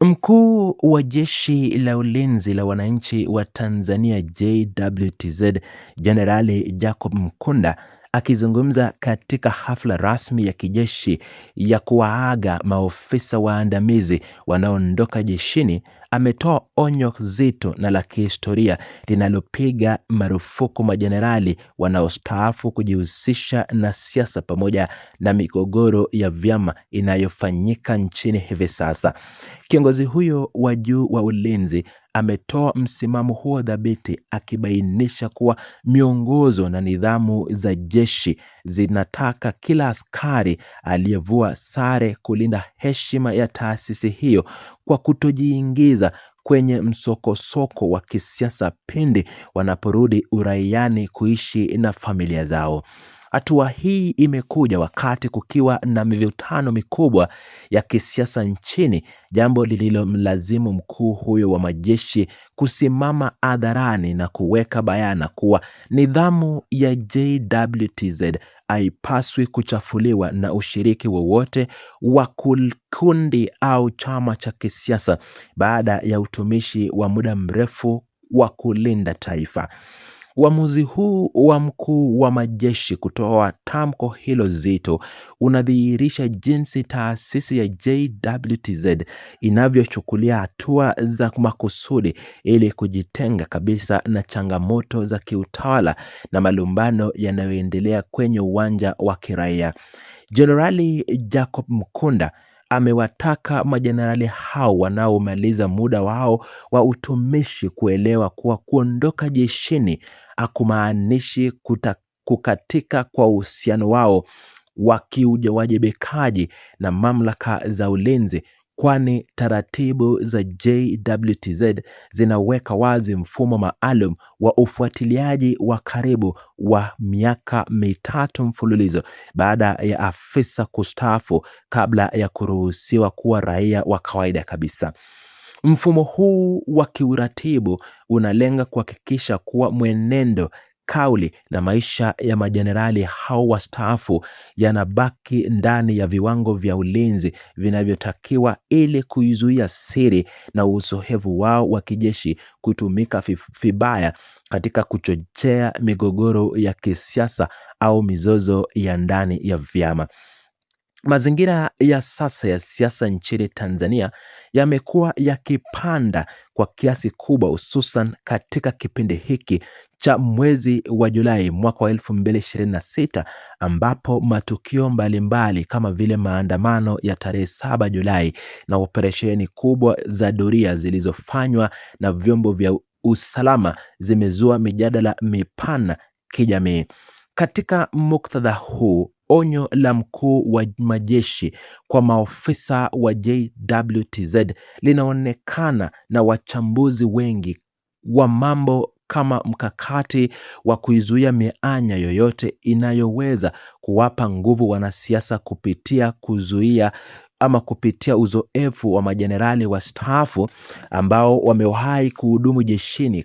Mkuu wa Jeshi la Ulinzi la Wananchi wa Tanzania JWTZ, Jenerali Jacob Mkunda akizungumza katika hafla rasmi ya kijeshi ya kuwaaga maofisa waandamizi wanaoondoka jeshini, ametoa onyo zito na la kihistoria linalopiga marufuku majenerali wanaostaafu kujihusisha na siasa pamoja na migogoro ya vyama inayofanyika nchini hivi sasa. Kiongozi huyo wa juu wa ulinzi ametoa msimamo huo dhabiti, akibainisha kuwa miongozo na nidhamu za jeshi zinataka kila askari aliyevua sare kulinda heshima ya taasisi hiyo kwa kutojiingiza kwenye msokosoko wa kisiasa pindi wanaporudi uraiani kuishi na familia zao. Hatua hii imekuja wakati kukiwa na mivutano mikubwa ya kisiasa nchini, jambo lililomlazimu mkuu huyo wa majeshi kusimama hadharani na kuweka bayana kuwa nidhamu ya JWTZ haipaswi kuchafuliwa na ushiriki wowote wa kundi au chama cha kisiasa baada ya utumishi wa muda mrefu wa kulinda taifa. Uamuzi huu wa mkuu wa majeshi kutoa tamko hilo zito unadhihirisha jinsi taasisi ya JWTZ inavyochukulia hatua za makusudi ili kujitenga kabisa na changamoto za kiutawala na malumbano yanayoendelea kwenye uwanja wa kiraia. Jenerali Jacob Mkunda amewataka majenerali hao wanaomaliza muda wao wa utumishi kuelewa kuwa kuondoka jeshini hakumaanishi kukatika kwa uhusiano wao wa kiuwajibikaji na mamlaka za ulinzi, kwani taratibu za JWTZ zinaweka wazi mfumo maalum wa ufuatiliaji wa karibu wa miaka 3 mfululizo baada ya afisa kustaafu kabla ya kuruhusiwa kuwa raia wa kawaida kabisa. Mfumo huu wa kiuratibu unalenga kuhakikisha kuwa mwenendo, kauli na maisha ya majenerali hao wastaafu yanabaki ndani ya viwango vya ulinzi vinavyotakiwa ili kuizuia siri na uzoefu wao wa kijeshi kutumika vibaya katika kuchochea migogoro ya kisiasa au mizozo ya ndani ya vyama. Mazingira ya sasa ya siasa nchini Tanzania yamekuwa yakipanda kwa kiasi kubwa, hususan katika kipindi hiki cha mwezi wa Julai mwaka wa 2026, ambapo matukio mbalimbali kama vile maandamano ya tarehe 7 Julai na operesheni kubwa za doria zilizofanywa na vyombo vya usalama zimezua mijadala mipana kijamii. Katika muktadha huu, onyo la mkuu wa majeshi kwa maofisa wa JWTZ linaonekana na wachambuzi wengi wa mambo kama mkakati wa kuizuia mianya yoyote inayoweza kuwapa nguvu wanasiasa kupitia uzoefu wa majenerali wastaafu ambao wamewahi kuhudumu jeshini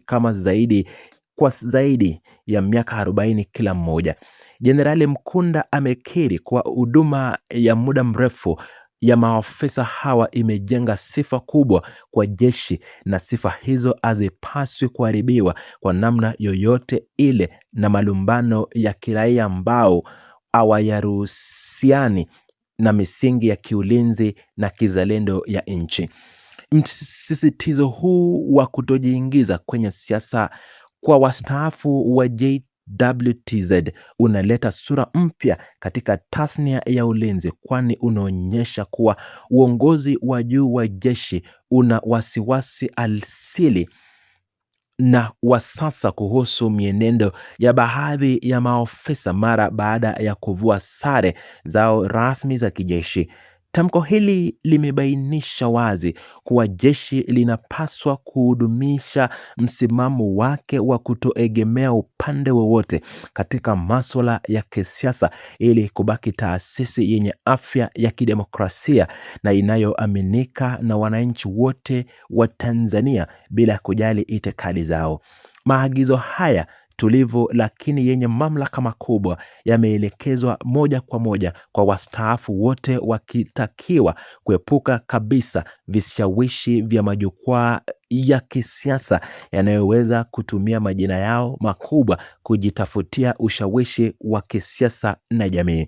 kwa zaidi ya miaka 40 kila mmoja. Jenerali Mkunda amekiri kuwa huduma ya muda mrefu ya maafisa hawa imejenga sifa kubwa kwa jeshi, na sifa hizo hazipaswi kuharibiwa kwa namna yoyote ile na malumbano ya kiraia ambao hawayaruhusiani na misingi ya kiulinzi na kizalendo ya nchi. Msisitizo huu wa kutojiingiza kwenye siasa kwa wastaafu wa JWTZ unaleta sura mpya katika tasnia ya ulinzi, kwani unaonyesha kuwa uongozi wa juu wa jeshi una wasiwasi asili na wa sasa kuhusu mienendo ya baadhi ya maofisa mara baada ya kuvua sare zao rasmi za kijeshi. Tamko hili limebainisha wazi kuwa jeshi linapaswa kudumisha msimamo wake wa kutoegemea upande wowote katika masuala ya kisiasa ili kubaki taasisi yenye afya ya kidemokrasia na inayoaminika na wananchi wote wa Tanzania bila kujali itikadi zao. Maagizo haya tulivu lakini yenye mamlaka makubwa yameelekezwa moja kwa moja kwa wastaafu wote, wakitakiwa kuepuka kabisa vishawishi vya majukwaa ya kisiasa yanayoweza kutumia majina yao makubwa kujitafutia ushawishi wa kisiasa na jamii.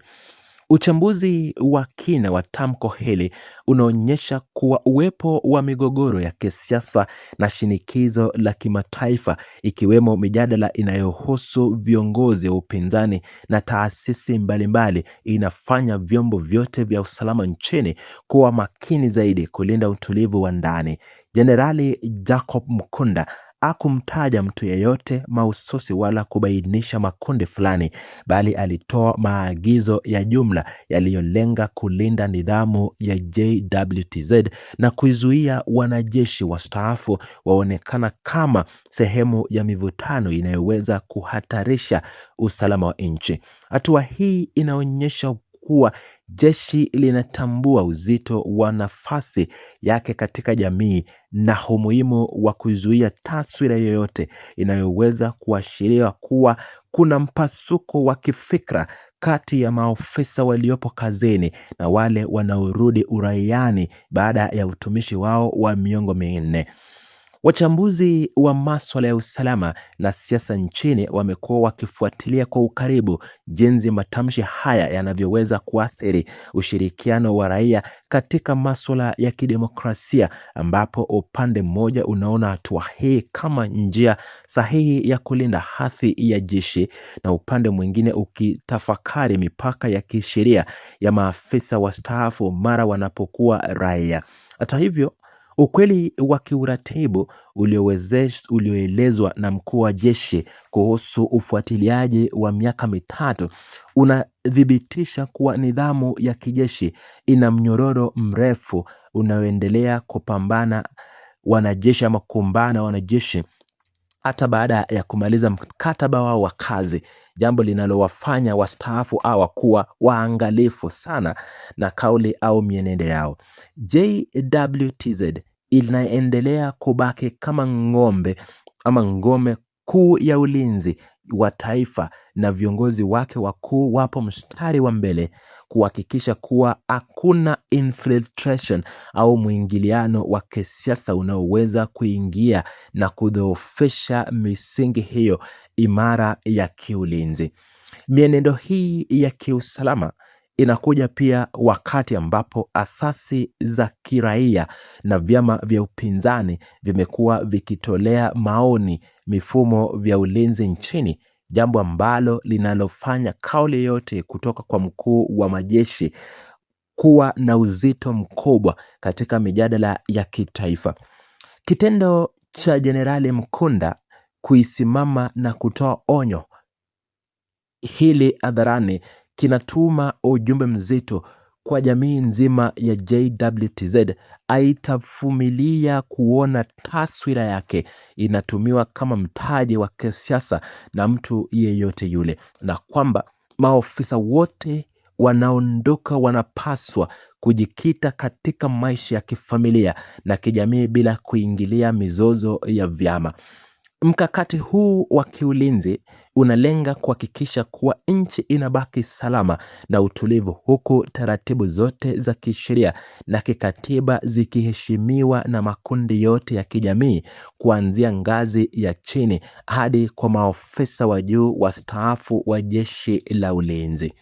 Uchambuzi wa kina wa tamko hili unaonyesha kuwa uwepo wa migogoro ya kisiasa na shinikizo la kimataifa, ikiwemo mijadala inayohusu viongozi wa upinzani na taasisi mbalimbali, inafanya vyombo vyote vya usalama nchini kuwa makini zaidi kulinda utulivu wa ndani. Jenerali Jacob Mkunda hakumtaja mtu yeyote mahususi wala kubainisha makundi fulani, bali alitoa maagizo ya jumla yaliyolenga kulinda nidhamu ya JWTZ na kuizuia wanajeshi wastaafu waonekana kama sehemu ya mivutano inayoweza kuhatarisha usalama wa nchi. Hatua hii inaonyesha kuwa jeshi linatambua uzito wa nafasi yake katika jamii na umuhimu wa kuzuia taswira yoyote inayoweza kuashiria kuwa kuna mpasuko wa kifikra kati ya maofisa waliopo kazini na wale wanaorudi uraiani baada ya utumishi wao wa miongo minne. Wachambuzi wa masuala ya usalama na siasa nchini wamekuwa wakifuatilia kwa ukaribu jinsi matamshi haya yanavyoweza kuathiri ushirikiano wa raia katika masuala ya kidemokrasia, ambapo upande mmoja unaona hatua hii kama njia sahihi ya kulinda hadhi ya jeshi na upande mwingine ukitafakari mipaka ya kisheria ya maafisa wastaafu mara wanapokuwa raia. Hata hivyo, ukweli wa kiuratibu ulioelezwa na mkuu wa jeshi kuhusu ufuatiliaji wa miaka mitatu unathibitisha kuwa nidhamu ya kijeshi ina mnyororo mrefu unaoendelea kupambana wanajeshi ama kumbana wanajeshi hata baada ya kumaliza mkataba wao wa kazi, jambo linalowafanya wastaafu hawa kuwa waangalifu sana na kauli au mienendo yao. JWTZ inaendelea kubaki kama ngome kuu ya ulinzi wa taifa, na viongozi wake wakuu wapo mstari wa mbele kuhakikisha kuwa hakuna infiltration au mwingiliano wa kisiasa unaoweza kuingia na kudhoofisha misingi hiyo imara ya kiulinzi. Mienendo hii ya kiusalama inakuja pia wakati ambapo asasi za kiraia na vyama vya upinzani vimekuwa vikitolea maoni mifumo vya ulinzi nchini, jambo ambalo linalofanya kauli yote kutoka kwa mkuu wa majeshi kuwa na uzito mkubwa katika mijadala ya kitaifa. Kitendo cha Jenerali Mkunda kuisimama na kutoa onyo hili hadharani kinatuma ujumbe mzito kwa jamii nzima ya JWTZ. Haitavumilia kuona taswira yake inatumiwa kama mtaji wa kisiasa na mtu yeyote yule, na kwamba maofisa wote wanaondoka wanapaswa kujikita katika maisha ya kifamilia na kijamii bila kuingilia mizozo ya vyama. Mkakati huu wa kiulinzi unalenga kuhakikisha kuwa nchi inabaki salama na utulivu, huku taratibu zote za kisheria na kikatiba zikiheshimiwa na makundi yote ya kijamii, kuanzia ngazi ya chini hadi kwa maofisa wa juu wastaafu wa jeshi la ulinzi.